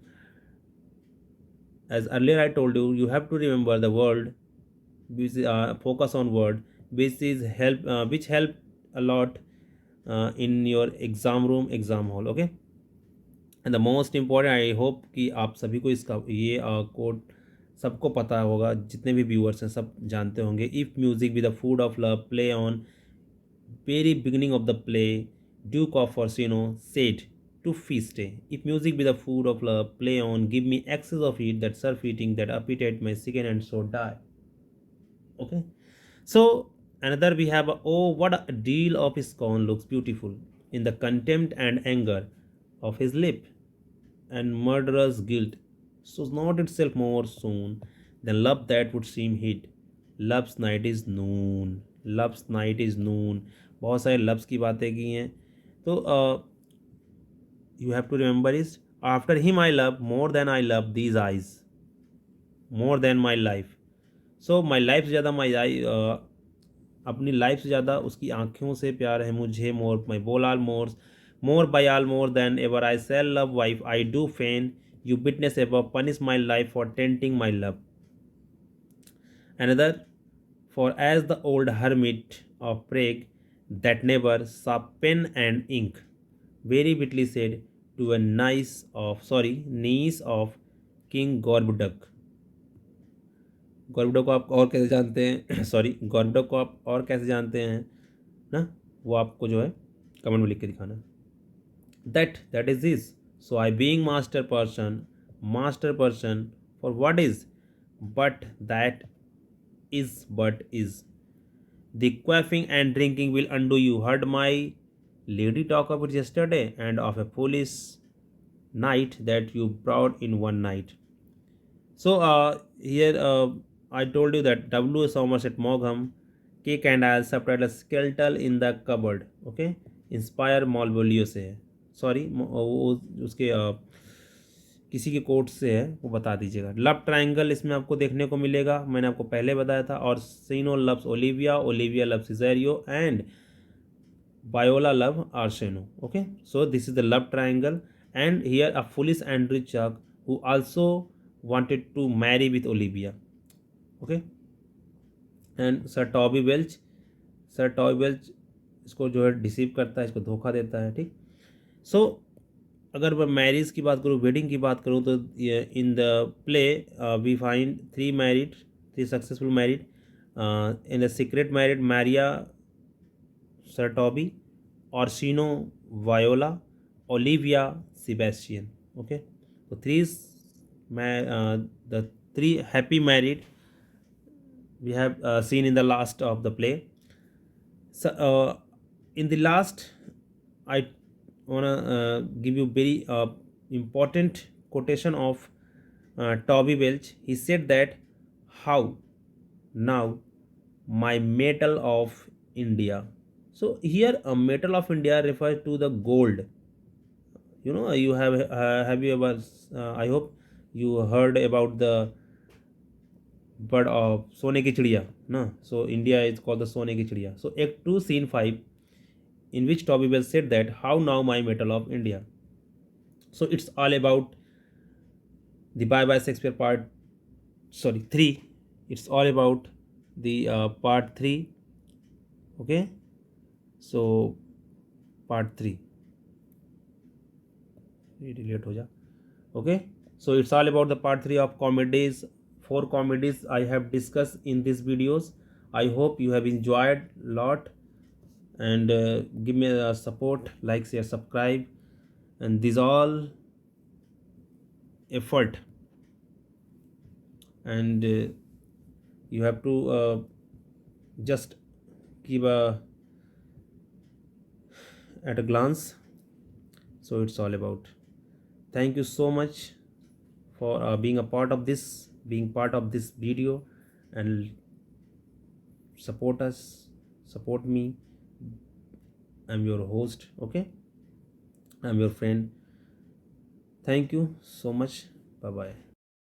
As earlier I told you, you have to remember the word, focus on word, which help a lot in your exam room, exam hall. Okay. And the most important, I hope कि आप सभी को इसका ये code सबको पता होगा, जितने भी व्यूअर्स हैं सब जानते होंगे. If music with the food of love play on very beginning of the play, Duke of Orsino said to Feast, if music be the food of love, play on, give me excess of it, that self eating, that appetite may sicken and so die. Okay. So another we have, oh, what a deal of his scorn looks beautiful in the contempt and anger of his lip, and murderous guilt so not itself more soon than love that would seem hid. Love's night is noon. Love's night is noon. बहुत सारे loves की बातें की हैं. तो you have to remember is, after him I love more than I love these eyes, more than my life. So my life से ज़्यादा माई आई, अपनी लाइफ से ज़्यादा उसकी आँखों से प्यार है मुझे. More my bowl all more by all more than ever I shall love wife I do fain you witness ever punish my life for tenting my love. Another, for as the old hermit of Prague that never saw pen and ink very witly said to a niece of King Gorboduc. गॉर्बडो को आप और कैसे जानते हैं गॉर्बडो को आप और कैसे जानते हैं ना, वो आपको जो है कमेंट में लिख के दिखाना. That is this. So I being master person for what is, but that is but is. The quaffing and drinking will undo you. Heard my lady talk of it yesterday, and of a foolish night that you brought in one night. So here I told you that W. Somerset Maugham, Cake and I subtitle skeletal in the cupboard. Okay, inspire Malvolio से है. Sorry वो उसके किसी के coat से है, वो बता दीजिएगा. लव ट्रायंगल इसमें आपको देखने को मिलेगा, मैंने आपको पहले बताया था. और Orsino loves Olivia, Olivia loves Cesario, and Viola love Orsino. Okay, so this is the love triangle. And here a foolish and rich chuck who also wanted to marry with Olivia. Okay, and Sir Toby Welch इसको जो है deceive करता है, इसको धोखा देता है. ठीक. सो अगर मैं मैरिज की बात करूँ, वेडिंग की बात करूँ, तो in the play we find three successful married. In the secret married Maria, Sir Toby, Orsino, Viola, Olivia, Sebastian. Okay, तो the three happy married we have seen in the last of the play. So in the last, I wanna give you very important quotation of Toby Welch. He said that, how now my metal of India. So here a metal of India refers to the gold. You know, have you ever I hope you heard about the bird of सोने की चिड़िया ना. So India is called the सोने की चिड़िया. So Act 2 Scene 5, in which Toby Welch said that, how now my metal of India. So it's all about the Bye Bye Shakespeare part, sorry, 3. It's all about the part 3. Okay, so part 3 delete हो जा. Okay, so it's all about the part 3 of comedies. 4 comedies I have discussed in these videos. I hope you have enjoyed a lot, and give me a support, like, share, subscribe, and these all effort, and you have to just keep a at a glance. So it's all about. Thank you so much for being part of this video, and support us, support me. I'm your host. Okay, I'm your friend. Thank you so much. Bye bye.